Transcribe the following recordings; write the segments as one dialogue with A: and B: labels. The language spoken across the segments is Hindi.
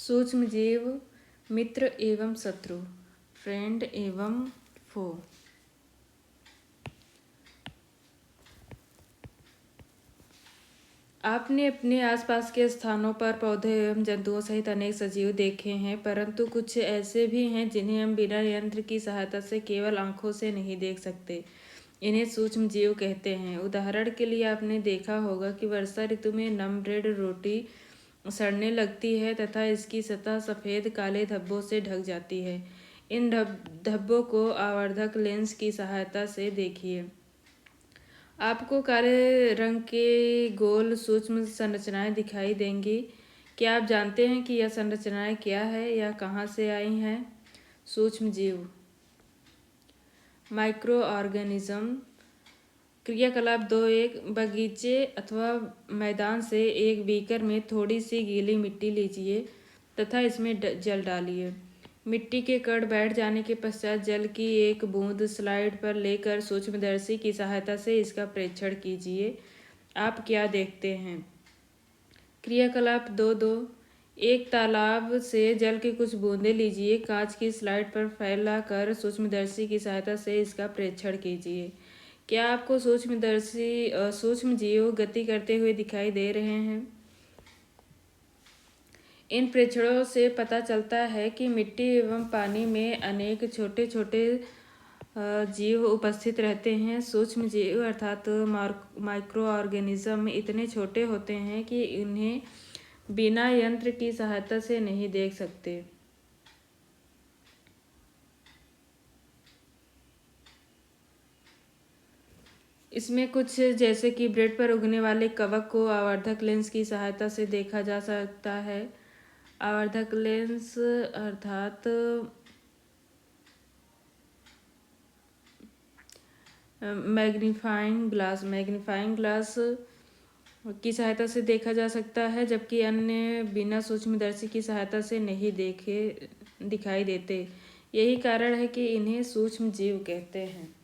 A: सूक्ष्म जीव मित्र एवं शत्रु, फ्रेंड एवं फो। आपने अपने आसपास के स्थानों पर पौधे एवं जंतुओं सहित अनेक सजीव देखे हैं, परंतु कुछ ऐसे भी हैं जिन्हें हम बिना यंत्र की सहायता से केवल आंखों से नहीं देख सकते। इन्हें सूक्ष्म जीव कहते हैं। उदाहरण के लिए आपने देखा होगा कि वर्षा ऋतु में नम ब्रेड रोटी सड़ने लगती है तथा इसकी सतह सफ़ेद काले धब्बों से ढक जाती है। इन धब्बों को आवर्धक लेंस की सहायता से देखिए। आपको काले रंग के गोल सूक्ष्म संरचनाएं दिखाई देंगी। क्या आप जानते हैं कि यह संरचनाएं क्या है या कहाँ से आई हैं? सूक्ष्म जीव। Micro organism. क्रियाकलाप 2.1 बगीचे अथवा मैदान से एक बीकर में थोड़ी सी गीली मिट्टी लीजिए तथा इसमें जल डालिए। मिट्टी के कण बैठ जाने के पश्चात जल की एक बूंद स्लाइड पर लेकर सूक्ष्मदर्शी की सहायता से इसका प्रेक्षण कीजिए। आप क्या देखते हैं? क्रियाकलाप 2.2 एक तालाब से जल की कुछ बूंदें लीजिए, कांच की स्लाइड पर फैलाकर सूक्ष्मदर्शी की सहायता से इसका प्रेक्षण कीजिए। क्या आपको सूक्ष्म जीव गति करते हुए दिखाई दे रहे हैं? इन प्रेक्षणों से पता चलता है कि मिट्टी एवं पानी में अनेक छोटे छोटे जीव उपस्थित रहते हैं। सूक्ष्म जीव अर्थात माइक्रो ऑर्गेनिज्म इतने छोटे होते हैं कि इन्हें बिना यंत्र की सहायता से नहीं देख सकते। इसमें कुछ जैसे कि ब्रेड पर उगने वाले कवक को आवर्धक लेंस की सहायता से देखा जा सकता है। आवर्धक लेंस अर्थात मैग्नीफाइंग ग्लास की सहायता से देखा जा सकता है, जबकि अन्य बिना सूक्ष्मदर्शी की सहायता से नहीं दिखाई देते। यही कारण है कि इन्हें सूक्ष्म जीव कहते हैं।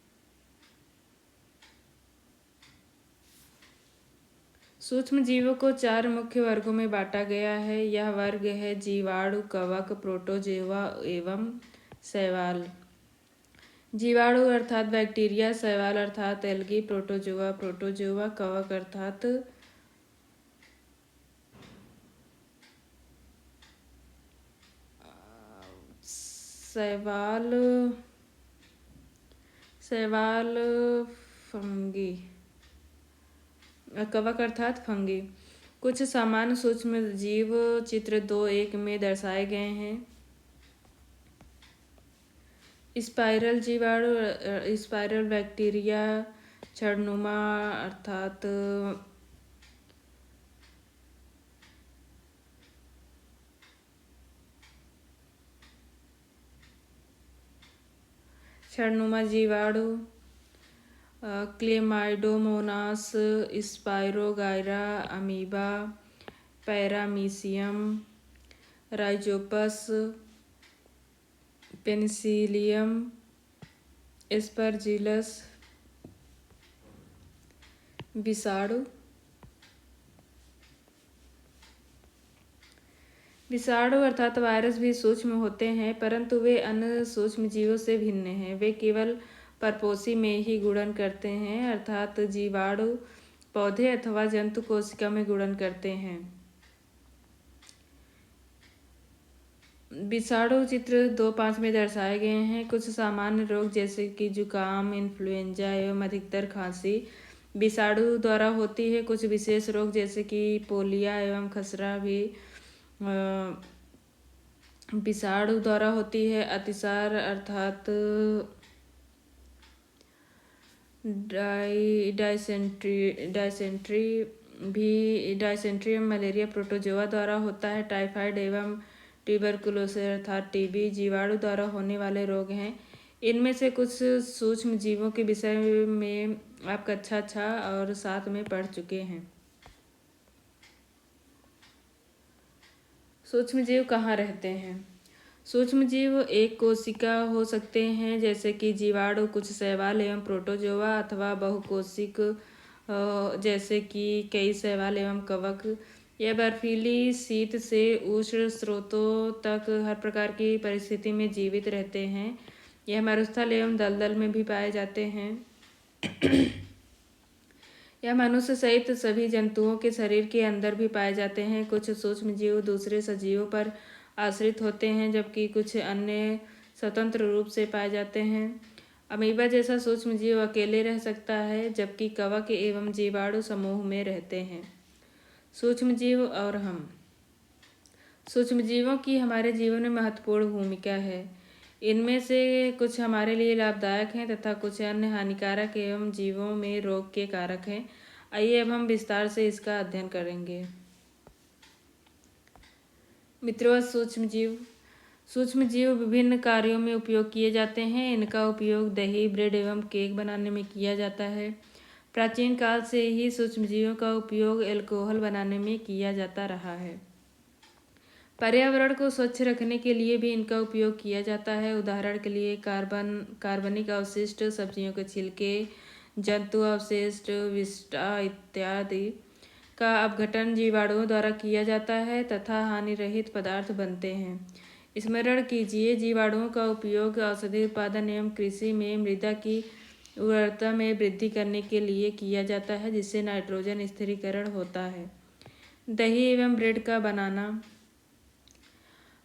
A: सूक्ष्म जीवों को 4 मुख्य वर्गों में बांटा गया है। यह वर्ग है जीवाणु, कवक, प्रोटोजोआ एवं शैवाल। जीवाणु अर्थात बैक्टीरिया, शैवाल अर्थात एल्गी, प्रोटोजोआ कवक अर्थात शैवाल फंगी, कवक अर्थात फंगी। कुछ सामान्य सूक्ष्म जीव चित्र 2.1 में दर्शाए गए हैं। स्पाइरल जीवाणु, स्पाइरल बैक्टीरिया, छड़नुमा अर्थात छड़नुमा जीवाणु, Chlamydomonas, spirogyra, amoeba, paramecium, Rhizopus, Penicillium, Aspergillus. विषाणु अर्थात वायरस भी सूक्ष्म होते हैं, परंतु वे अन्य सूक्ष्म जीवों से भिन्न हैं। वे केवल परपोषी में ही गुणन करते हैं, अर्थात जीवाणु पौधे अथवा जंतु कोशिका में गुणन करते हैं। विषाणु चित्र 2.5 में दर्शाए गए हैं। कुछ सामान्य रोग जैसे कि जुकाम, इन्फ्लुएंजा एवं अधिकतर खांसी विषाणु द्वारा होती है। कुछ विशेष रोग जैसे कि पोलिया एवं खसरा भी विषाणु द्वारा होती है। अतिसार अर्थात डायसेंट्री मलेरिया प्रोटोजोआ द्वारा होता है। टाइफाइड एवं ट्यूबरकुलोसिस अर्थात टीबी जीवाणु द्वारा होने वाले रोग हैं। इनमें से कुछ सूक्ष्म जीवों के विषय में आप कक्षा 6 और 7 में पढ़ चुके हैं। सूक्ष्म जीव कहाँ रहते हैं? सूक्ष्म जीव एक कोशिका हो सकते हैं जैसे कि जीवाणु, कुछ शैवाल एवं प्रोटोजोआ, अथवा बहुकोशिक जैसे कि कई शैवाल एवं कवक। यह बर्फीली शीत से उष्ण स्रोतों तक हर प्रकार की परिस्थिति में जीवित रहते हैं। यह मरुस्थल एवं दलदल में भी पाए जाते हैं। यह मनुष्य सहित सभी जंतुओं के शरीर के अंदर भी पाए जाते हैं। कुछ सूक्ष्म जीव दूसरे सजीवों पर आश्रित होते हैं, जबकि कुछ अन्य स्वतंत्र रूप से पाए जाते हैं। अमीबा जैसा सूक्ष्म जीव अकेले रह सकता है, जबकि कवक एवं जीवाणु समूह में रहते हैं। सूक्ष्म जीव और हम। सूक्ष्म जीवों की हमारे जीवन में महत्वपूर्ण भूमिका है। इनमें से कुछ हमारे लिए लाभदायक हैं तथा कुछ अन्य हानिकारक एवं जीवों में रोग के कारक हैं। आइए अब हम विस्तार से इसका अध्ययन करेंगे। मित्रों, सूक्ष्म जीव। सूक्ष्म जीव विभिन्न कार्यों में उपयोग किए जाते हैं। इनका उपयोग दही, ब्रेड एवं केक बनाने में किया जाता है। प्राचीन काल से ही सूक्ष्म जीवों का उपयोग अल्कोहल बनाने में किया जाता रहा है। पर्यावरण को स्वच्छ रखने के लिए भी इनका उपयोग किया जाता है। उदाहरण के लिए कार्बनिक अवशिष्ट, सब्जियों के छिलके, जंतु अवशिष्ट, विष्ठा इत्यादि का अपघटन जीवाणुओं द्वारा किया जाता है तथा हानि रहित पदार्थ बनते हैं। स्मरण कीजिए, जीवाणुओं का उपयोग औषधि उत्पादन एवं कृषि में मृदा की उर्वरता में वृद्धि करने के लिए किया जाता है, जिससे नाइट्रोजन स्थिरीकरण होता है। दही एवं ब्रेड का बनाना।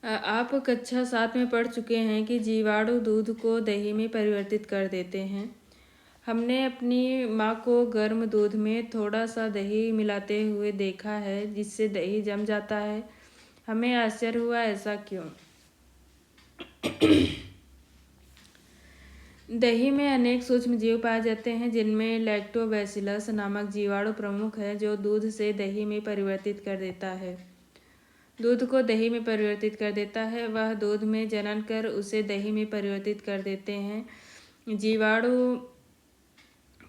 A: आप कक्षा 7 में पढ़ चुके हैं कि जीवाणु दूध को दही में परिवर्तित कर देते हैं। हमने अपनी माँ को गर्म दूध में थोड़ा सा दही मिलाते हुए देखा है, जिससे दही जम जाता है। हमें आश्चर्य हुआ, ऐसा क्यों? दही में अनेक सूक्ष्म जीव पाए जाते हैं, जिनमें लैक्टोबैसिलस नामक जीवाणु प्रमुख है, जो दूध से दही में परिवर्तित कर देता है। दूध को दही में परिवर्तित कर देता है। वह दूध में जनन कर उसे दही में परिवर्तित कर देते हैं। जीवाणु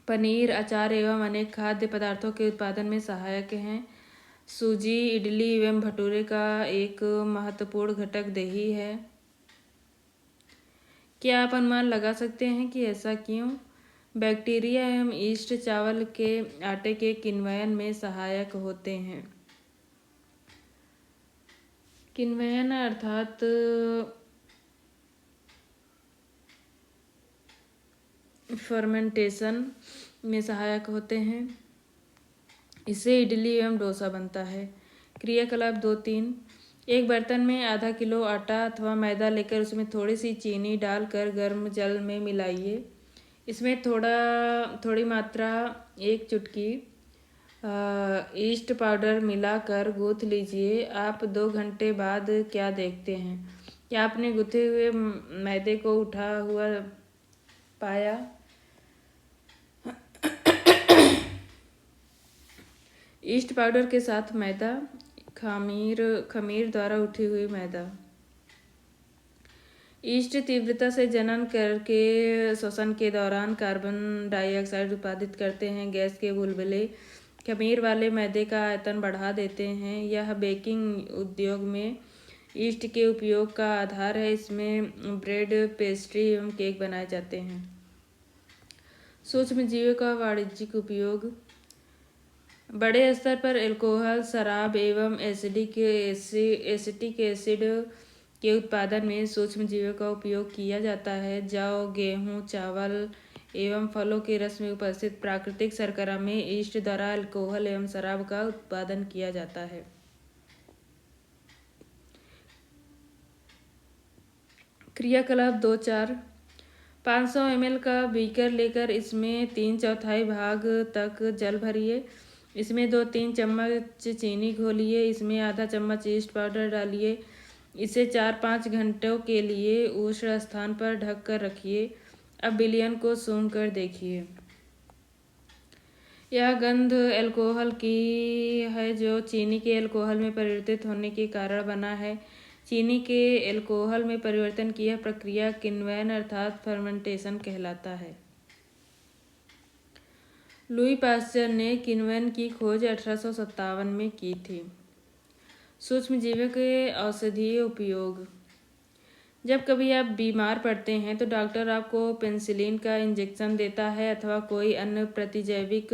A: पनीर, अचार एवं अनेक खाद्य पदार्थों के उत्पादन में सहायक हैं। सूजी, इडली एवं भटूरे का एक महत्वपूर्ण घटक दही है। क्या आप अनुमान लगा सकते हैं कि ऐसा क्यों? बैक्टीरिया एवं यीस्ट चावल के आटे के किण्वन में सहायक होते हैं। किण्वन अर्थात फर्मेंटेशन में सहायक होते हैं। इससे इडली एवं डोसा बनता है। क्रियाकलाप 2-3। एक बर्तन में आधा किलो आटा अथवा मैदा लेकर उसमें थोड़ी सी चीनी डालकर गर्म जल में मिलाइए। इसमें थोड़ी मात्रा 1 चुटकी ईस्ट पाउडर मिलाकर गूँथ लीजिए। आप 2 घंटे बाद क्या देखते हैं? क्या आपने गूँथे हुए मैदे को उठा हुआ पाया? ईस्ट पाउडर के साथ मैदा, खमीर द्वारा उठी हुई मैदा। ईस्ट तीव्रता से जनन करके श्वसन के दौरान कार्बन डाइऑक्साइड उत्पादित करते हैं। गैस के बुलबुले खमीर वाले मैदे का आयतन बढ़ा देते हैं। यह बेकिंग उद्योग में ईस्ट के उपयोग का आधार है। इसमें ब्रेड, पेस्ट्री एवं केक बनाए जाते हैं। सूक्ष्म जीवों का वाणिज्यिक उपयोग। बड़े स्तर पर अल्कोहल, शराब एवं एसिटिक एसिड के उत्पादन में सूक्ष्म जीवों का उपयोग किया जाता है। जौ, गेहूं, चावल एवं फलों के रस में उपस्थित प्राकृतिक शर्करा में यीस्ट द्वारा अल्कोहल एवं शराब का उत्पादन किया जाता है। क्रियाकलाप 2-4। 500 ml का बीकर लेकर इसमें 3/4 भाग तक जल भरिए। इसमें 2-3 चम्मच चीनी घोलिए। इसमें आधा चम्मच ईस्ट पाउडर डालिए। इसे 4-5 घंटों के लिए उष्ण स्थान पर ढक कर रखिए। अब विलयन को सूंघ कर देखिए। यह गंध अल्कोहल की है, जो चीनी के अल्कोहल में परिवर्तित होने के कारण बना है। चीनी के अल्कोहल में परिवर्तन की यह प्रक्रिया किण्वन अर्थात फर्मेंटेशन कहलाता है। लुई पास्चर ने किण्वन की खोज 1857 में की थी। सूक्ष्म जीवों के औषधीय उपयोग। जब कभी आप बीमार पड़ते हैं तो डॉक्टर आपको पेनिसिलिन का इंजेक्शन देता है अथवा कोई अन्य प्रतिजैविक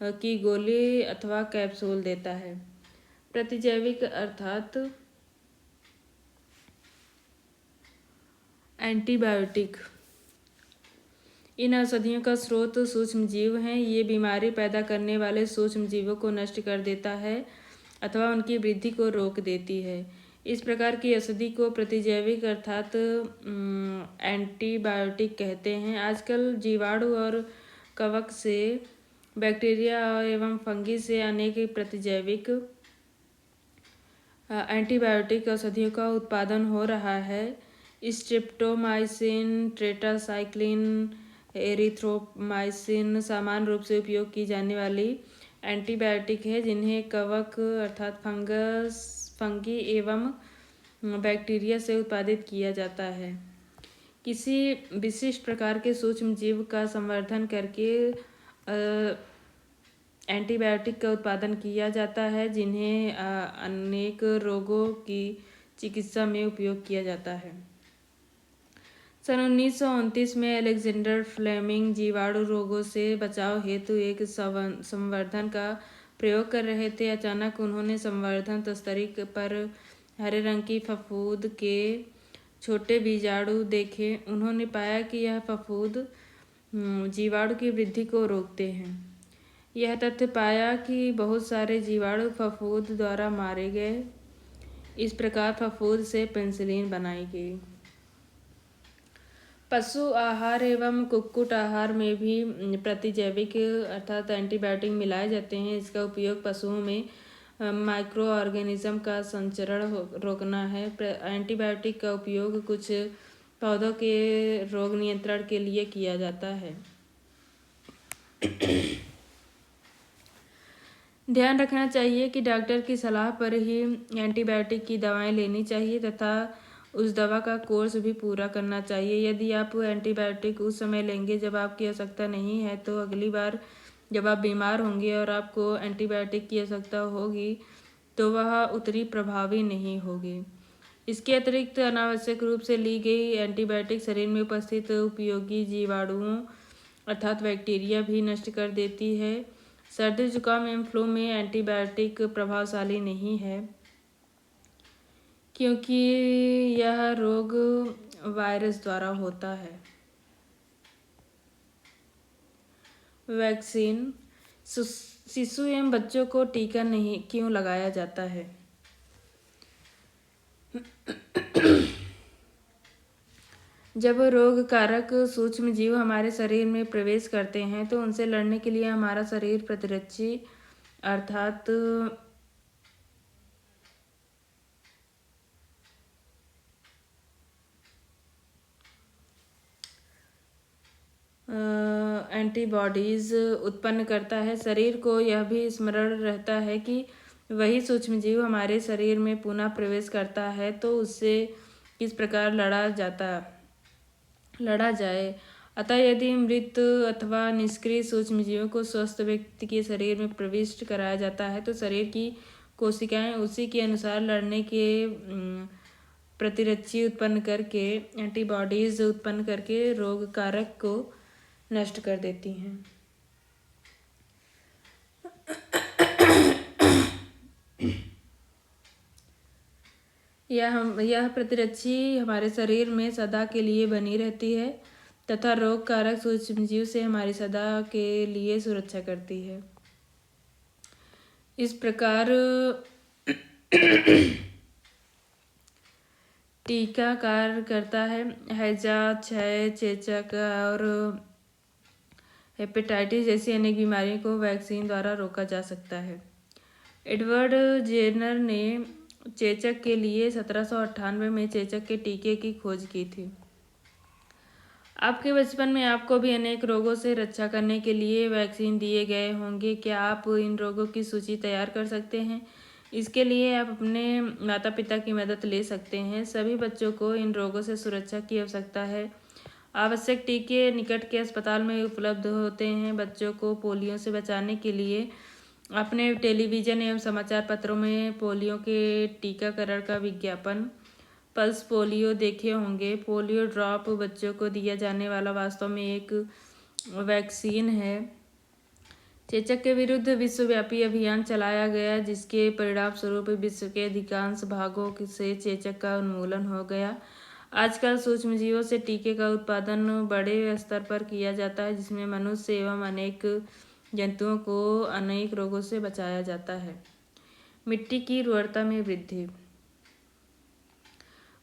A: की गोली अथवा कैप्सूल देता है। प्रतिजैविक अर्थात एंटीबायोटिक। इन औषधियों का स्रोत सूक्ष्म जीव हैं। ये बीमारी पैदा करने वाले सूक्ष्म जीवों को नष्ट कर देता है अथवा उनकी वृद्धि को रोक देती है। इस प्रकार की औषधि को प्रतिजैविक अर्थात एंटीबायोटिक कहते हैं। आजकल जीवाणु और कवक से, बैक्टीरिया एवं फंगी से अनेक प्रतिजैविक एंटीबायोटिक औषधियों का उत्पादन हो रहा है। स्ट्रेप्टोमाइसिन, टेट्रासाइक्लिन, एरिथ्रोमाइसिन सामान्य रूप से उपयोग की जाने वाली एंटीबायोटिक है, जिन्हें कवक अर्थात फंगी एवं बैक्टीरिया से उत्पादित किया जाता है। किसी विशिष्ट प्रकार के सूक्ष्म जीव का संवर्धन करके एंटीबायोटिक का उत्पादन किया जाता है, जिन्हें अनेक रोगों की चिकित्सा में उपयोग किया जाता है। सन 1929 में अलेक्जेंडर फ्लेमिंग जीवाणु रोगों से बचाव हेतु एक संवर्धन का प्रयोग कर रहे थे। अचानक उन्होंने संवर्धन तस्तरी पर हरे रंग की फफूंद के छोटे बीजाणु देखे। उन्होंने पाया कि यह फफूंद जीवाणु की वृद्धि को रोकते हैं। यह तथ्य पाया कि बहुत सारे जीवाणु फफूंद द्वारा मारे गए। इस प्रकार फफूंद से पेनिसिलिन बनाई गई। पशु आहार एवं कुक्कुट आहार में भी प्रतिजैविक अर्थात एंटीबायोटिक मिलाए जाते हैं। इसका उपयोग पशुओं में माइक्रो ऑर्गेनिज्म का संचरण रोकना है। एंटीबायोटिक का उपयोग कुछ पौधों के रोग नियंत्रण के लिए किया जाता है। ध्यान रखना चाहिए कि डॉक्टर की सलाह पर ही एंटीबायोटिक की दवाएं लेनी चाहिए तथा उस दवा का कोर्स भी पूरा करना चाहिए। यदि आप एंटीबायोटिक उस समय लेंगे जब आपकी आवश्यकता नहीं है, तो अगली बार जब आप बीमार होंगे और आपको एंटीबायोटिक की आवश्यकता होगी तो वह उतनी प्रभावी नहीं होगी। इसके अतिरिक्त अनावश्यक रूप से ली गई एंटीबायोटिक शरीर में उपस्थित उपयोगी जीवाणुओं अर्थात बैक्टीरिया भी नष्ट कर देती है। सर्दी, जुकाम एवं फ्लू में एंटीबायोटिक प्रभावशाली नहीं है, क्योंकि यह रोग वायरस द्वारा होता है। वैक्सीन। शिशु एवं बच्चों को टीका नहीं क्यों लगाया जाता है? जब रोग कारक सूक्ष्म जीव हमारे शरीर में प्रवेश करते हैं तो उनसे लड़ने के लिए हमारा शरीर प्रतिरक्षी अर्थात एंटीबॉडीज उत्पन्न करता है। शरीर को यह भी स्मरण रहता है कि वही सूक्ष्म जीव हमारे शरीर में पुनः प्रवेश करता है तो उससे किस प्रकार लड़ा जाए। अतः यदि मृत अथवा निष्क्रिय सूक्ष्म जीवों को स्वस्थ व्यक्ति के शरीर में प्रविष्ट कराया जाता है तो शरीर की कोशिकाएं उसी के अनुसार लड़ने के प्रतिरक्षी उत्पन्न करके एंटीबॉडीज उत्पन्न करके रोग कारक को नष्ट कर देती हैं। यह प्रतिरक्षी हमारे शरीर में सदा के लिए बनी रहती है तथा रोग कारक सूक्ष्म जीव से हमारी सदा के लिए सुरक्षा करती है। इस प्रकार टीका कार्य करता है। हैजा, क्षय, चेचक और हेपेटाइटिस जैसी अनेक बीमारियों को वैक्सीन द्वारा रोका जा सकता है। एडवर्ड जेनर ने चेचक के लिए 1798 में चेचक के टीके की खोज की थी। आपके बचपन में आपको भी अनेक रोगों से रक्षा करने के लिए वैक्सीन दिए गए होंगे। क्या आप इन रोगों की सूची तैयार कर सकते हैं? इसके लिए आप अपने माता पिता की मदद ले सकते हैं। सभी बच्चों को इन रोगों से सुरक्षा की आवश्यकता है। आवश्यक टीके निकट के अस्पताल में उपलब्ध होते हैं। बच्चों को पोलियो से बचाने के लिए अपने टेलीविज़न एवं समाचार पत्रों में पोलियो के टीकाकरण का विज्ञापन, पल्स पोलियो देखे होंगे। पोलियो ड्रॉप बच्चों को दिया जाने वाला वास्तव में एक वैक्सीन है। चेचक के विरुद्ध विश्वव्यापी अभियान चलाया गया, जिसके परिणाम स्वरूप विश्व के अधिकांश भागों से चेचक का उन्मूलन हो गया। आजकल सूक्ष्मजीवों से टीके का उत्पादन बड़े स्तर पर किया जाता है, जिसमें मनुष्य एवं अनेक जंतुओं को अनेक रोगों से बचाया जाता है। मिट्टी की उर्वरता में वृद्धि।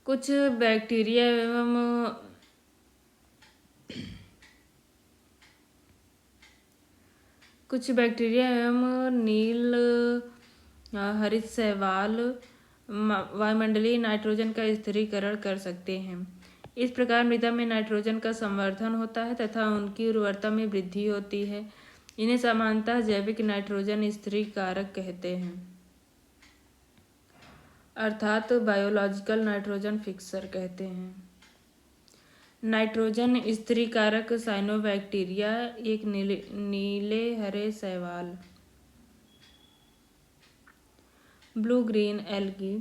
A: कुछ बैक्टीरिया एवं नील हरित शैवाल वायुमंडलीय नाइट्रोजन का स्थिरीकरण कर सकते हैं। इस प्रकार मृदा में नाइट्रोजन का संवर्धन होता है तथा उनकी उर्वरता में वृद्धि होती है। इन्हें सामान्यतः जैविक नाइट्रोजन स्थिरीकारक कहते हैं, अर्थात बायोलॉजिकल नाइट्रोजन फिक्सर कहते हैं। नाइट्रोजन स्थिरीकारक साइनोबैक्टीरिया एक नीले हरे शैवाल। Blue green algae.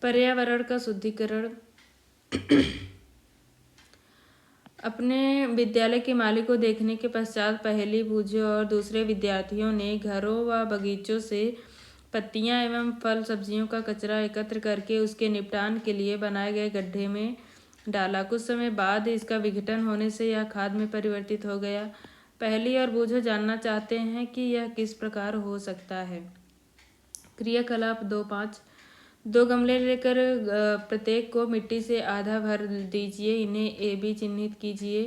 A: पर्यावरण का शुद्धिकरण। अपने विद्यालय के माली को देखने के पश्चात पहली बूझे और दूसरे विद्यार्थियों ने घरों व बगीचों से पत्तियां एवं फल सब्जियों का कचरा एकत्र करके उसके निपटान के लिए बनाए गए गड्ढे में डाला। कुछ समय बाद इसका विघटन होने से यह खाद में परिवर्तित हो गया। पहली और बूझो जानना चाहते हैं कि यह किस प्रकार हो सकता है। क्रियाकलाप 2.5। 2 गमले लेकर प्रत्येक को मिट्टी से आधा भर दीजिए। इन्हें ए बी चिन्हित कीजिए।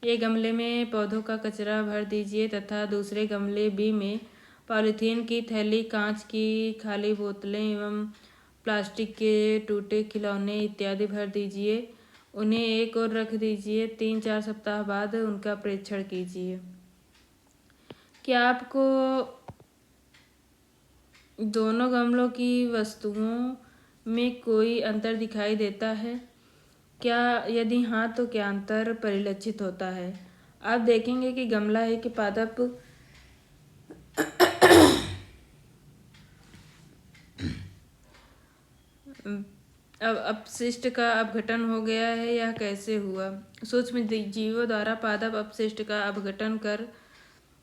A: एक गमले में पौधों का कचरा भर दीजिए तथा दूसरे गमले बी में पॉलीथीन की थैली, कांच की खाली बोतलें एवं प्लास्टिक के टूटे खिलौने इत्यादि भर दीजिए। उन्हें एक ओर रख दीजिए। 3-4 सप्ताह बाद उनका परीक्षण कीजिए। क्या आपको दोनों गमलों की वस्तुओं में कोई अंतर दिखाई देता है? क्या यदि हाँ, तो क्या अंतर परिलक्षित होता है? आप देखेंगे कि गमला है कि पादप अब अपशिष्ट का अपघटन हो गया है। यह कैसे हुआ? सूक्ष्म जीवों द्वारा पादप अपशिष्ट का अपघटन कर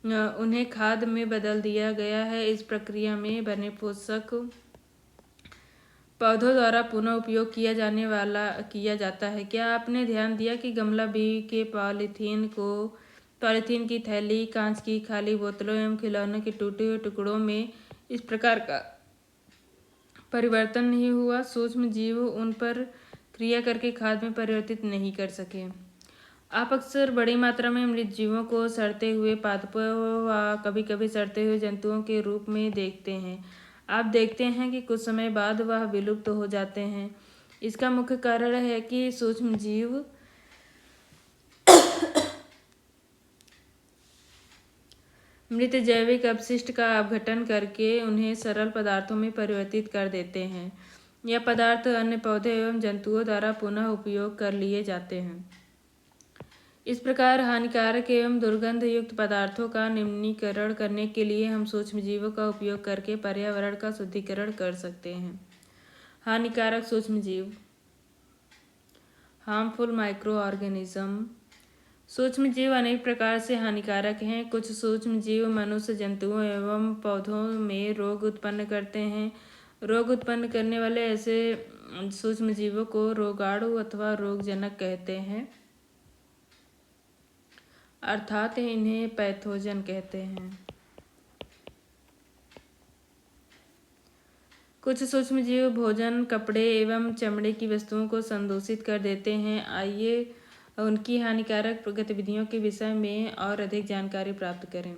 A: उन्हें खाद में बदल दिया गया है। इस प्रक्रिया में बने पोषक पौधों द्वारा पुनः उपयोग किया जाता है। क्या आपने ध्यान दिया कि गमला बी के पॉलीथीन की थैली, कांच की खाली बोतलों एवं खिलौनों के टूटे हुए टुकड़ों में इस प्रकार का परिवर्तन नहीं हुआ? सूक्ष्म जीव उन पर क्रिया करके खाद में परिवर्तित नहीं कर सके। आप अक्सर बड़ी मात्रा में मृत जीवों को सड़ते हुए पादपों व कभी कभी सड़ते हुए जंतुओं के रूप में देखते हैं। आप देखते हैं कि कुछ समय बाद वह विलुप्त हो जाते हैं। इसका मुख्य कारण है कि सूक्ष्म जीव मृत जैविक अपशिष्ट का अपघटन करके उन्हें सरल पदार्थों में परिवर्तित कर देते हैं। यह पदार्थ अन्य पौधे एवं जंतुओं द्वारा पुनः उपयोग कर लिए जाते हैं। इस प्रकार हानिकारक एवं दुर्गंध युक्त पदार्थों का निम्नीकरण करने के लिए हम सूक्ष्मजीवों का उपयोग करके पर्यावरण का शुद्धिकरण कर सकते हैं। हानिकारक सूक्ष्मजीव। Harmful micro organism. सूक्ष्मजीव अनेक प्रकार से हानिकारक हैं। कुछ सूक्ष्मजीव मनुष्य, जंतुओं एवं पौधों में रोग उत्पन्न करते हैं। रोग उत्पन्न करने वाले ऐसे सूक्ष्मजीवों को रोगाणु अथवा रोगजनक कहते हैं, अर्थात इन्हें पैथोजन कहते हैं। कुछ सूक्ष्मजीव भोजन, कपड़े एवं चमड़े की वस्तुओं को संदूषित कर देते हैं। आइए उनकी हानिकारक गतिविधियों के विषय में और अधिक जानकारी प्राप्त करें।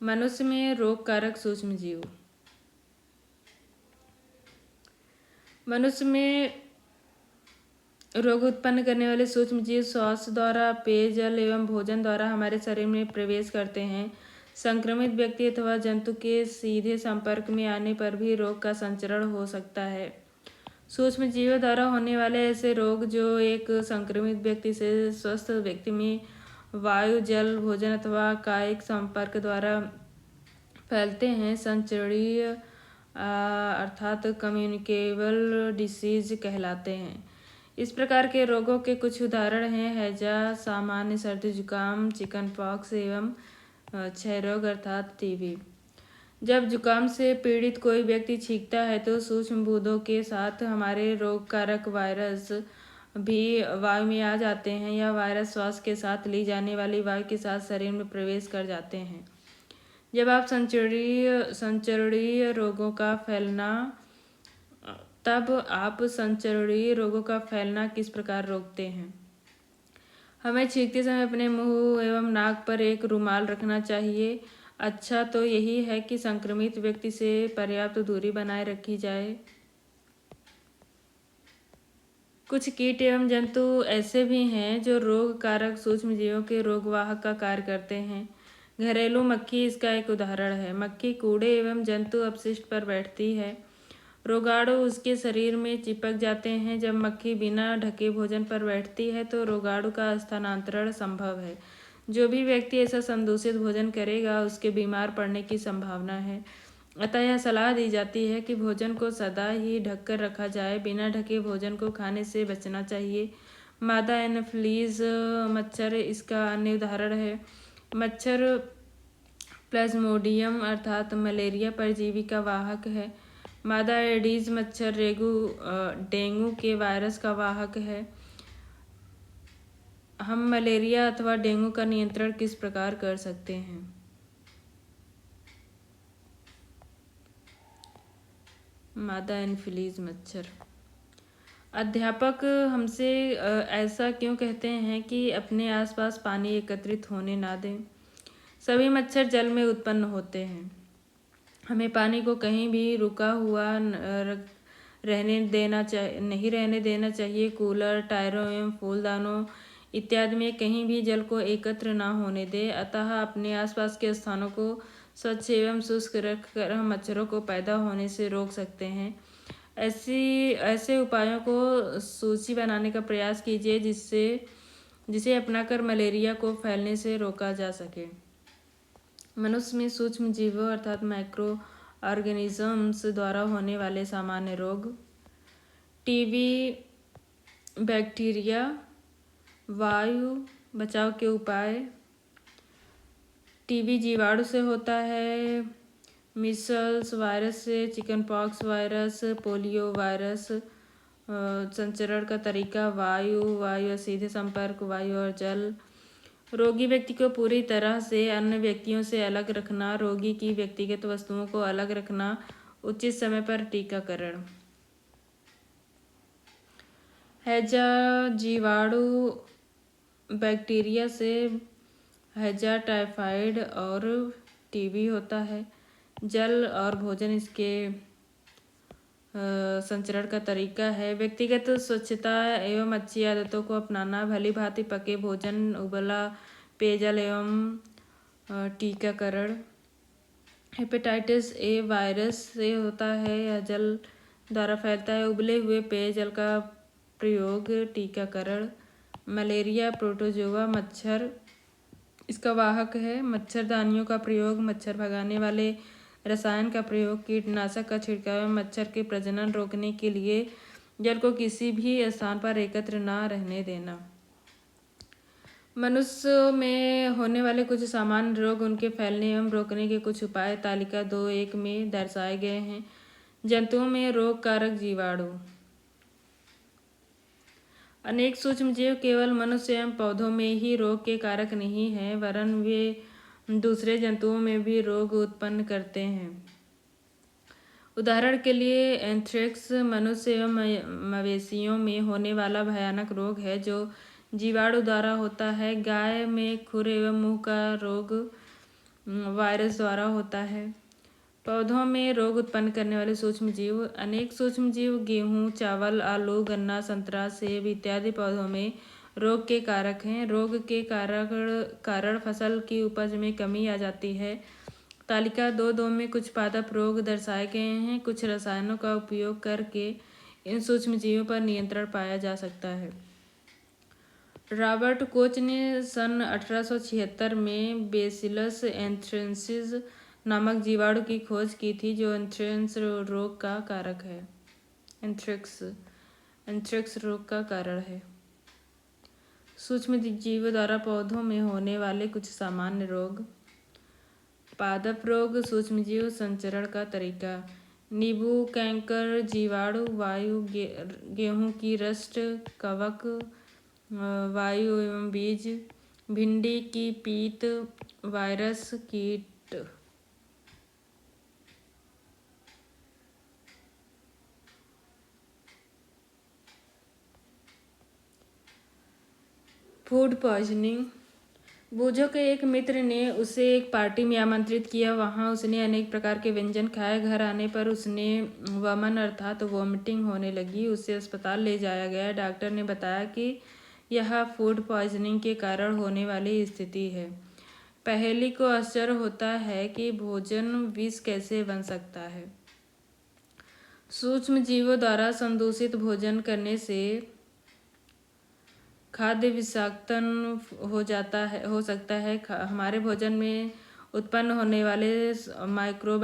A: मनुष्य में रोगकारक सूक्ष्मजीव। मनुष्य में रोग उत्पन्न करने वाले सूक्ष्मजीव श्वास द्वारा, पेयजल एवं भोजन द्वारा हमारे शरीर में प्रवेश करते हैं। संक्रमित व्यक्ति अथवा जंतु के सीधे संपर्क में आने पर भी रोग का संचरण हो सकता है। सूक्ष्म जीवों द्वारा होने वाले ऐसे रोग जो एक संक्रमित व्यक्ति से स्वस्थ व्यक्ति में वायु, जल, भोजन अथवा कायिक संपर्क द्वारा फैलते हैं, संचरणीय अर्थात कम्युनिकेबल डिसीज कहलाते हैं। इस प्रकार के रोगों के कुछ उदाहरण हैं हैजा, सामान्य सर्दी जुकाम, चिकन पॉक्स एवं क्षय रोग अर्थात टीबी। जब जुकाम से पीड़ित कोई व्यक्ति छींकता है तो सूक्ष्म बूंदों के साथ हमारे रोग कारक वायरस भी वायु में आ जाते हैं। यह वायरस श्वास के साथ ली जाने वाली वायु के साथ शरीर में प्रवेश कर जाते हैं। जब आप संचरणीय रोगों का फैलना तब आप संचरणीय रोगों का फैलना किस प्रकार रोकते हैं? हमें छींकते समय अपने मुंह एवं नाक पर एक रुमाल रखना चाहिए। अच्छा तो यही है कि संक्रमित व्यक्ति से पर्याप्त दूरी बनाए रखी जाए। कुछ कीट एवं जंतु ऐसे भी हैं जो रोग कारक सूक्ष्म जीवों के रोगवाहक का कार्य करते हैं। घरेलू मक्खी इसका एक उदाहरण है। मक्खी कूड़े एवं जंतु अपशिष्ट पर बैठती है। रोगाणु उसके शरीर में चिपक जाते हैं। जब मक्खी बिना ढके भोजन पर बैठती है तो रोगाणु का स्थानांतरण संभव है। जो भी व्यक्ति ऐसा संदूषित भोजन करेगा उसके बीमार पड़ने की संभावना है। अतः यह सलाह दी जाती है कि भोजन को सदा ही ढककर रखा जाए। बिना ढके भोजन को खाने से बचना चाहिए। मादा एनोफिलीज मच्छर इसका अन्य उदाहरण है। मच्छर प्लाज्मोडियम अर्थात मलेरिया परजीवी का वाहक है। मादा एडीज मच्छर डेंगू के वायरस का वाहक है। हम मलेरिया अथवा डेंगू का नियंत्रण किस प्रकार कर सकते हैं? मादा एनोफिलीज मच्छर। अध्यापक हमसे ऐसा क्यों कहते हैं कि अपने आसपास पानी एकत्रित होने ना दें? सभी मच्छर जल में उत्पन्न होते हैं। हमें पानी को कहीं भी रुका हुआ नहीं रहने देना चाहिए। कूलर, टायरों एवं फूलदानों इत्यादि में कहीं भी जल को एकत्र ना होने दें। अतः अपने आसपास के स्थानों को स्वच्छ एवं शुष्क रखकर हम मच्छरों को पैदा होने से रोक सकते हैं। ऐसे उपायों को सूची बनाने का प्रयास कीजिए जिसे अपनाकर मलेरिया को फैलने से रोका जा सके। मनुष्य में सूक्ष्म जीवों अर्थात माइक्रो ऑर्गेनिजम्स द्वारा होने वाले सामान्य रोग। TB bacteria. वायु बचाव के उपाय। टीबी जीवाणु से होता है। मीसल्स वायरस से, chicken pox virus, polio virus. संचरण का तरीका वायु सीधे संपर्क, वायु और जल। रोगी व्यक्ति को पूरी तरह से अन्य व्यक्तियों से अलग रखना, रोगी की व्यक्तिगत वस्तुओं को अलग रखना, उचित समय पर टीकाकरण। हैजा जीवाणु बैक्टीरिया से हैजा टाइफाइड और टीबी होता है। जल और भोजन इसके संचरण का तरीका है। व्यक्तिगत स्वच्छता एवं अच्छी आदतों को अपनाना, भली भांति पके भोजन, उबला पेयजल एवं टीकाकरण। हेपेटाइटिस ए वायरस से होता है। यह जल द्वारा फैलता है। उबले हुए पेयजल का प्रयोग, टीकाकरण। मलेरिया प्रोटोजोआ मच्छर इसका वाहक है। मच्छरदानियों का प्रयोग, मच्छर भगाने वाले रसायन का प्रयोग, कीटनाशक का छिड़काव, मच्छर के प्रजनन रोकने के लिए जल को किसी भी स्थान पर एकत्र न रहने देना। मनुष्य में होने वाले कुछ सामान्य रोग, उनके फैलने एवं रोकने के कुछ उपाय तालिका 2.1 में दर्शाए गए हैं। जंतुओं में रोग कारक जीवाणु। अनेक सूक्ष्म जीव केवल मनुष्य एवं पौधों में ही रोग के कारक नहीं हैं, वरन वे दूसरे जंतुओं में भी रोग उत्पन्न करते हैं। उदाहरण के लिए एंथ्रेक्स मनुष्य एवं मवेशियों में होने वाला भयानक रोग है जो जीवाणु द्वारा होता है। गाय में खुर एवं मुंह का रोग वायरस द्वारा होता है। पौधों में रोग उत्पन्न करने वाले सूक्ष्म जीव। अनेक सूक्ष्म जीव गेहूं, चावल, आलू, गन्ना, संतरा, सेब इत्यादि पौधों में रोग के कारक हैं। रोग के कारण फसल की उपज में कमी आ जाती है। तालिका 2.2 में कुछ पादप रोग दर्शाए गए हैं। कुछ रसायनों का उपयोग करके इन सूक्ष्म जीवों पर नियंत्रण पाया जा सकता है। रॉबर्ट कोच ने सन 1876 में बेसिलस एंथ्रेसिस नामक जीवाणु की खोज की थी जो एंथ्रेक्स रोग का कारक है। एंथ्रेक्स रोग का कारण है। सूक्ष्म जीवों द्वारा पौधों में होने वाले कुछ सामान्य रोग। पादप रोग, सूक्ष्मजीव संचरण का तरीका। नींबू कैंकर जीवाणु वायु, गेहूं की रस्ट, कवक, वायु एवं बीज। भिंडी की पीत, वायरस, कीट। Food poisoning. बूझो के एक मित्र ने उसे एक पार्टी में आमंत्रित किया। वहां उसने अनेक प्रकार के व्यंजन खाए। घर आने पर उसने वमन अर्थात वोमिटिंग होने लगी। उसे अस्पताल ले जाया गया। डॉक्टर ने बताया कि यह फूड पॉइजनिंग के कारण होने वाली स्थिति है। पहेली को आश्चर्य होता है कि भोजन विष कैसे बन सकता है। सूक्ष्म जीवों द्वारा संदूषित भोजन करने से खाद्य विषाक्तन हो सकता है। हमारे भोजन में उत्पन्न होने वाले माइक्रो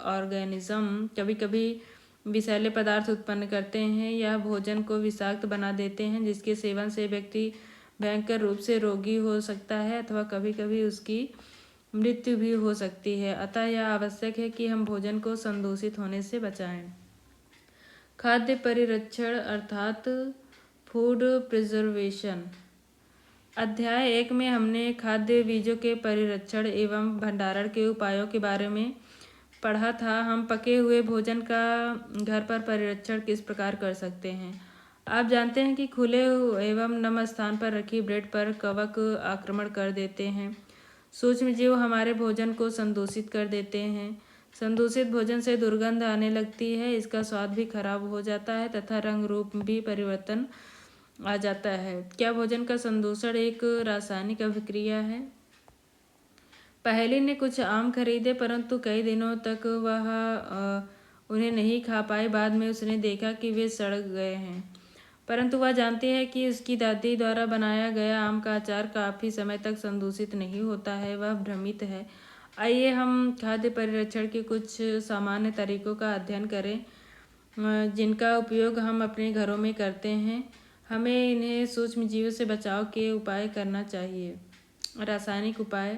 A: ऑर्गेनिज्म कभी कभी विषैले पदार्थ उत्पन्न करते हैं। यह भोजन को विषाक्त बना देते हैं, जिसके सेवन से व्यक्ति भयंकर रूप से रोगी हो सकता है अथवा कभी कभी उसकी मृत्यु भी हो सकती है। अतः यह आवश्यक है कि हम भोजन को संदूषित होने से बचाएं। खाद्य परिरक्षण अर्थात फूड प्रिजर्वेशन। अध्याय 1 में हमने खाद्य बीजों के परिरक्षण एवं भंडारण के उपायों के बारे में पढ़ा था। हम पके हुए भोजन का घर पर परिरक्षण किस प्रकार कर सकते हैं। आप जानते हैं कि खुले एवं नम स्थान पर रखी ब्रेड पर कवक आक्रमण कर देते हैं। सूक्ष्म जीव हमारे भोजन को संदूषित कर देते हैं। संदूषित भोजन से दुर्गंध आने लगती है, इसका स्वाद भी खराब हो जाता है तथा रंग रूप भी परिवर्तन आ जाता है। क्या भोजन का संदूषण एक रासायनिक अभिक्रिया है? पहेली ने कुछ आम खरीदे, परंतु कई दिनों तक वह उन्हें नहीं खा पाई। बाद में उसने देखा कि वे सड़ गए हैं, परंतु वह जानती है कि उसकी दादी द्वारा बनाया गया आम का अचार काफ़ी समय तक संदूषित नहीं होता है। वह भ्रमित है। आइए हम खाद्य परिरक्षण के कुछ सामान्य तरीकों का अध्ययन करें जिनका उपयोग हम अपने घरों में करते हैं। हमें इन्हें सूक्ष्म जीवों से बचाव के उपाय करना चाहिए। रासायनिक उपाय।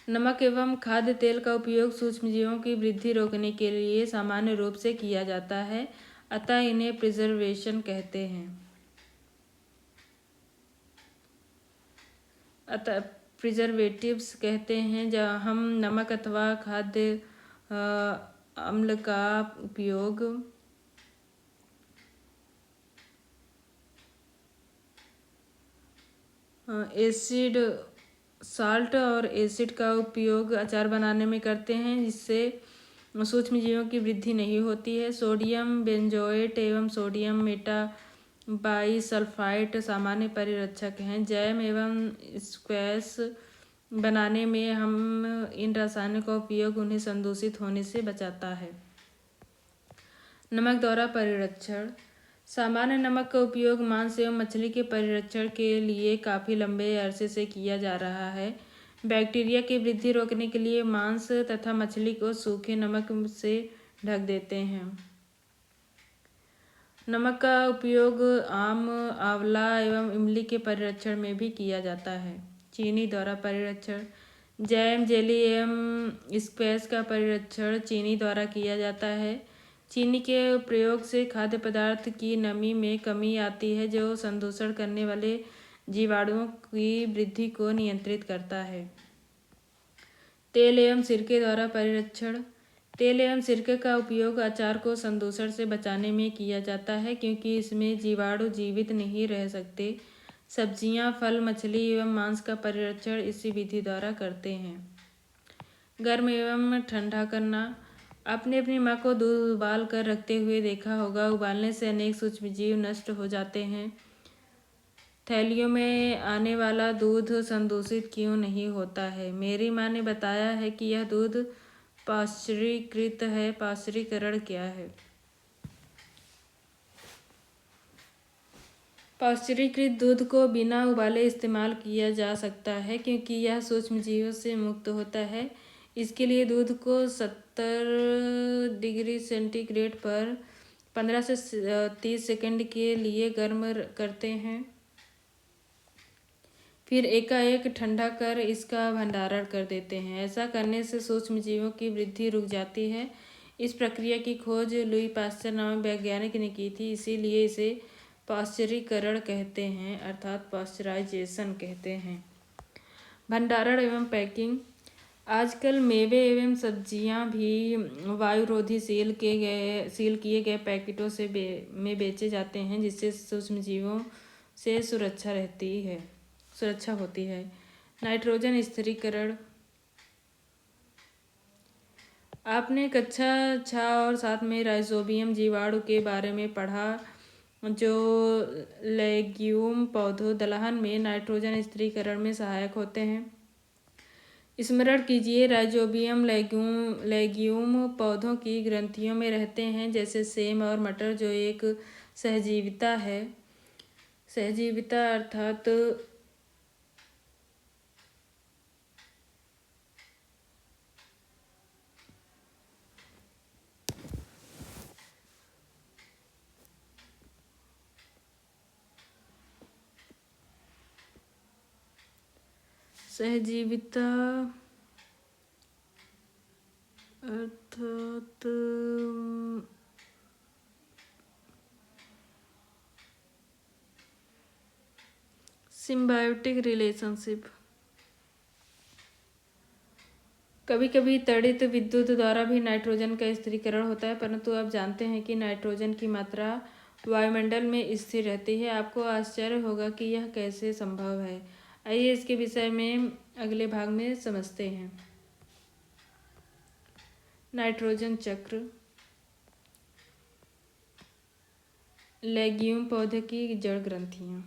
A: नमक एवं खाद्य तेल का उपयोग सूक्ष्म जीवों की वृद्धि रोकने के लिए सामान्य रूप से किया जाता है, अतः इन्हें प्रिजर्वेशन कहते हैं। अतः प्रिजर्वेटिव्स कहते हैं। जब हम नमक अथवा खाद्य अम्ल का उपयोग एसिड साल्ट और एसिड का उपयोग अचार बनाने में करते हैं, जिससे सूक्ष्म जीवों की वृद्धि नहीं होती है। सोडियम बेंजोएट एवं सोडियम मेटाबाइसल्फाइड सामान्य परिरक्षक हैं। जैम एवं स्क्वैश बनाने में हम इन रसायनों का उपयोग उन्हें संदूषित होने से बचाता है। नमक द्वारा परिरक्षण। सामान्य नमक का उपयोग मांस एवं मछली के परिरक्षण के लिए काफ़ी लंबे अरसे से किया जा रहा है। बैक्टीरिया की वृद्धि रोकने के लिए मांस तथा मछली को सूखे नमक से ढक देते हैं। नमक का उपयोग आम, आंवला एवं इमली के परिरक्षण में भी किया जाता है। चीनी द्वारा परिरक्षण। जैम, जेली एवं स्क्वैश का परिरक्षण चीनी द्वारा किया जाता है। चीनी के प्रयोग से खाद्य पदार्थ की नमी में कमी आती है, जो संदूषण करने वाले जीवाणुओं की वृद्धि को नियंत्रित करता है। तेल एवं सिरके द्वारा परिरक्षण। तेल एवं सिरके का उपयोग अचार को संदूषण से बचाने में किया जाता है, क्योंकि इसमें जीवाणु जीवित नहीं रह सकते। सब्जियां, फल, मछली एवं मांस का परिरक्षण इसी विधि द्वारा करते हैं। गर्म एवं ठंडा करना। आपने अपनी माँ को दूध उबाल कर रखते हुए देखा होगा। उबालने से अनेक सूक्ष्मजीव नष्ट हो जाते हैं। थैलियों में आने वाला दूध संदूषित क्यों नहीं होता है? मेरी माँ ने बताया है कि यह दूध पाश्चरीकृत है। पाश्चरीकरण क्या है? पाश्चरीकृत दूध को बिना उबाले इस्तेमाल किया जा सकता है क्योंकि यह सूक्ष्मजीवों से मुक्त होता है। इसके लिए दूध को 70 डिग्री सेंटीग्रेड पर 15 से 30 सेकंड के लिए गर्म करते हैं, फिर एकाएक ठंडा कर इसका भंडारण कर देते हैं। ऐसा करने से सूक्ष्मजीवों की वृद्धि रुक जाती है। इस प्रक्रिया की खोज लुई पाश्चर नामक वैज्ञानिक ने की थी, इसीलिए इसे पाश्चरीकरण कहते हैं, अर्थात पाश्चराइजेशन कहते हैं। भंडारण एवं पैकिंग। आजकल मेवे एवं सब्जियां भी वायुरोधी सील किए गए पैकेटों में बेचे जाते हैं, जिससे सूक्ष्मजीवों से सुरक्षा होती है। नाइट्रोजन स्थिरीकरण। आपने कक्षा 6 और 7 में राइजोबियम जीवाणु के बारे में पढ़ा, जो लेग्यूम पौधों दलहन में नाइट्रोजन स्थिरीकरण में सहायक होते हैं। स्मरण कीजिए, राइजोबियम लेग्यूम पौधों की ग्रंथियों में रहते हैं, जैसे सेम और मटर, जो एक सहजीविता है। सहजीविता अर्थात सहजीविता अर्थात सिम्बायोटिक रिलेशनशिप। कभी कभी तड़ित विद्युत द्वारा भी नाइट्रोजन का स्थिरीकरण होता है, परंतु आप जानते हैं कि नाइट्रोजन की मात्रा वायुमंडल में स्थिर रहती है। आपको आश्चर्य होगा कि यह कैसे संभव है। आइए इसके विषय में अगले भाग में समझते हैं। नाइट्रोजन चक्र। लेग्यूम पौधे की जड़ ग्रंथियां।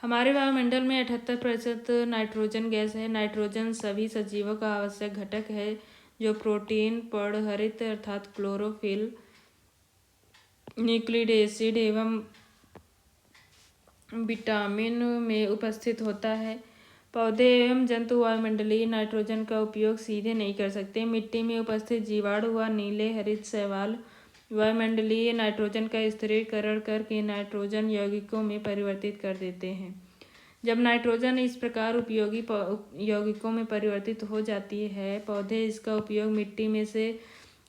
A: हमारे वायुमंडल में 78% नाइट्रोजन गैस है। नाइट्रोजन सभी सजीवों का आवश्यक घटक है, जो प्रोटीन, पर्णहरित अर्थात क्लोरोफिल, न्यूक्लिक एसिड एवं विटामिन में उपस्थित होता है। पौधे एवं जंतु वायुमंडलीय नाइट्रोजन का उपयोग सीधे नहीं कर सकते। मिट्टी में उपस्थित जीवाणु व नीले हरित शैवाल वायुमंडलीय नाइट्रोजन का स्थिरीकरण करके नाइट्रोजन यौगिकों में परिवर्तित कर देते हैं। जब नाइट्रोजन इस प्रकार उपयोगी यौगिकों में परिवर्तित हो जाती है, पौधे इसका उपयोग मिट्टी में से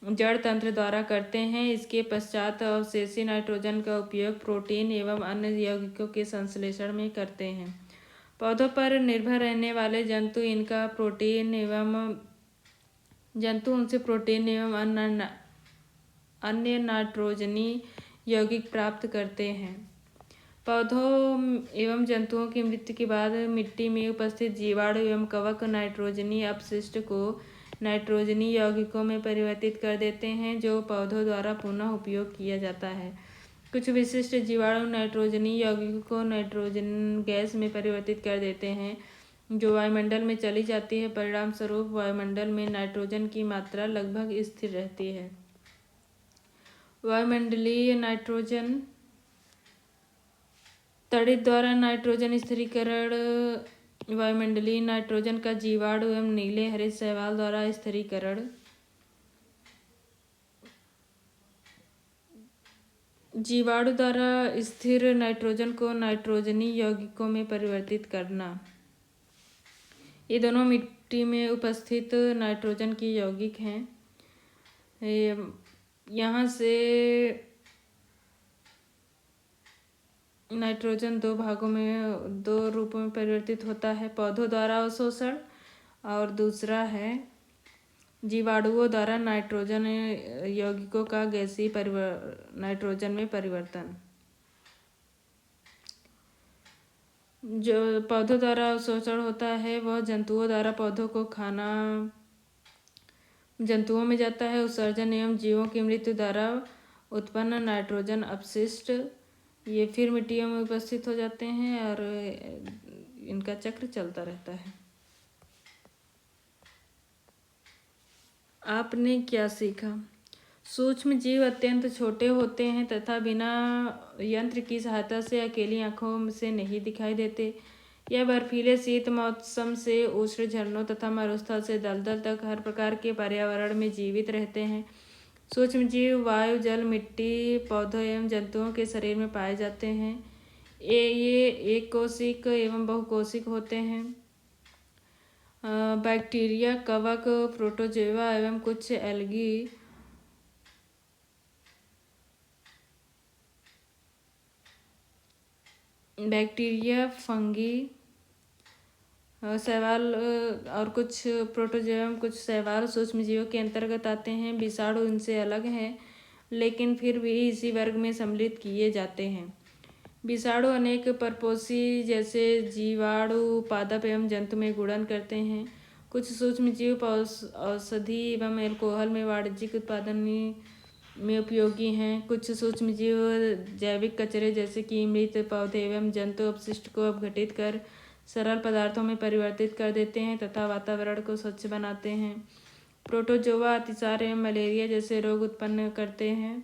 A: जड़ तंत्र द्वारा करते हैं। इसके पश्चात अवशेषी नाइट्रोजन का उपयोग प्रोटीन एवं अन्य यौगिकों के संश्लेषण में करते हैं। पौधों पर निर्भर रहने वाले जंतु उनसे प्रोटीन एवं अन्य नाइट्रोजनी यौगिक प्राप्त करते हैं। पौधों एवं जंतुओं की मृत्यु के बाद मिट्टी में उपस्थित जीवाणु एवं कवक नाइट्रोजनी अपशिष्ट को नाइट्रोजनी यौगिकों में परिवर्तित कर देते हैं, जो पौधों द्वारा पुनः उपयोग किया जाता है। कुछ विशिष्ट जीवाणु नाइट्रोजनी यौगिकों को नाइट्रोजन गैस में परिवर्तित कर देते हैं, जो वायुमंडल में चली जाती है। परिणाम स्वरूप वायुमंडल में नाइट्रोजन की मात्रा लगभग स्थिर रहती है। वायुमंडलीय नाइट्रोजन। तड़ित द्वारा नाइट्रोजन स्थिरीकरण। वायुमंडलीय नाइट्रोजन का जीवाणु एवं नीले हरित शैवाल द्वारा स्थिरीकरण। जीवाणु द्वारा स्थिर नाइट्रोजन को नाइट्रोजनी यौगिकों में परिवर्तित करना। ये दोनों मिट्टी में उपस्थित नाइट्रोजन की यौगिक हैं। यहाँ से नाइट्रोजन दो रूपों में परिवर्तित होता है, पौधों द्वारा अवशोषण और दूसरा है जीवाणुओं द्वारा नाइट्रोजन यौगिकों का गैसीय नाइट्रोजन में परिवर्तन। जो पौधों द्वारा अवशोषण होता है वह जंतुओं द्वारा पौधों को खाना जंतुओं में जाता है। उत्सर्जन एवं जीवों की मृत्यु द्वारा उत्पन्न नाइट्रोजन अपशिष्ट ये फिर मिट्टियों में उपस्थित हो जाते हैं और इनका चक्र चलता रहता है। आपने क्या सीखा? सूक्ष्म जीव अत्यंत छोटे होते हैं तथा बिना यंत्र की सहायता से अकेली आंखों से नहीं दिखाई देते। यह बर्फीले शीत मौसम से उष्ण झरनों तथा मरुस्थल से दलदल तक हर प्रकार के पर्यावरण में जीवित रहते हैं। सूक्ष्म जीव वायु, जल, मिट्टी, पौधों एवं जंतुओं के शरीर में पाए जाते हैं। ये एक कोशिक एवं बहुकोशिक होते हैं। बैक्टीरिया, कवक, प्रोटोजोआ एवं कुछ एल्गी बैक्टीरिया, फंगी, शैवाल और कुछ प्रोटोजोआ, कुछ शैवाल सूक्ष्म जीवों के अंतर्गत आते हैं। विषाणु इनसे अलग हैं लेकिन फिर भी इसी वर्ग में सम्मिलित किए जाते हैं। विषाणु अनेक परपोषी जैसे जीवाणु, पादप एवं जंतु में गुणन करते हैं। कुछ सूक्ष्म जीव औषधि एवं एल्कोहल में वाणिज्यिक उत्पादन में उपयोगी हैं। कुछ सूक्ष्म जीव जैविक कचरे जैसे कि मृत पौधे एवं जंतु अपशिष्ट को अपघटित कर सरल पदार्थों में परिवर्तित कर देते हैं तथा वातावरण को स्वच्छ बनाते हैं। प्रोटोजोआ अतिसार एवं मलेरिया जैसे रोग उत्पन्न करते हैं।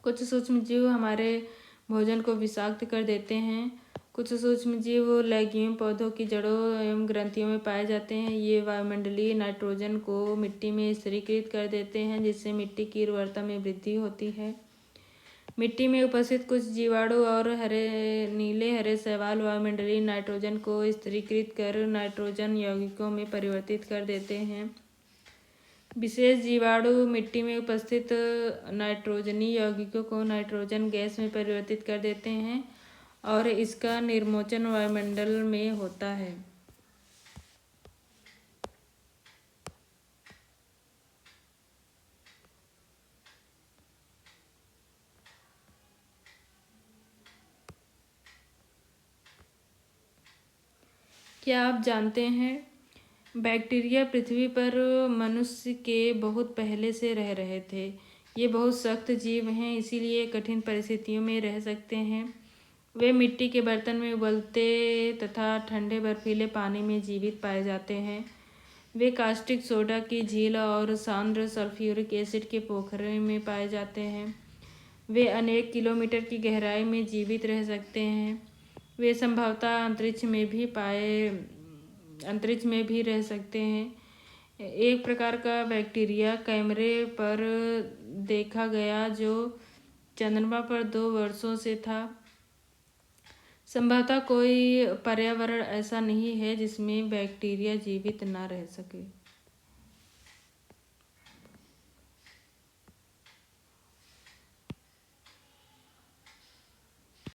A: कुछ सूक्ष्म जीव हमारे भोजन को विषाक्त कर देते हैं। कुछ सूक्ष्म जीव लेग्यूम पौधों की जड़ों एवं ग्रंथियों में पाए जाते हैं। ये वायुमंडलीय नाइट्रोजन को मिट्टी में स्थिरीकृत कर देते हैं जिससे मिट्टी की उर्वरता में वृद्धि होती है। मिट्टी में उपस्थित कुछ जीवाणु और नीले हरे शैवाल वायुमंडलीय नाइट्रोजन को स्थिरीकृत कर नाइट्रोजन यौगिकों में परिवर्तित कर देते हैं। विशेष जीवाणु मिट्टी में उपस्थित नाइट्रोजनी यौगिकों को नाइट्रोजन गैस में परिवर्तित कर देते हैं और इसका निर्मोचन वायुमंडल में होता है। क्या आप जानते हैं बैक्टीरिया पृथ्वी पर मनुष्य के बहुत पहले से रह रहे थे। ये बहुत सख्त जीव हैं इसीलिए कठिन परिस्थितियों में रह सकते हैं। वे मिट्टी के बर्तन में उबलते तथा ठंडे बर्फीले पानी में जीवित पाए जाते हैं। वे कास्टिक सोडा की झील और सांद्र सल्फ्यूरिक एसिड के पोखरे में पाए जाते हैं। वे अनेक किलोमीटर की गहराई में जीवित रह सकते हैं। वे संभवतः अंतरिक्ष में भी रह सकते हैं। एक प्रकार का बैक्टीरिया कैमरे पर देखा गया जो चंद्रमा पर 2 वर्षों से था। संभवतः कोई पर्यावरण ऐसा नहीं है जिसमें बैक्टीरिया जीवित न रह सके।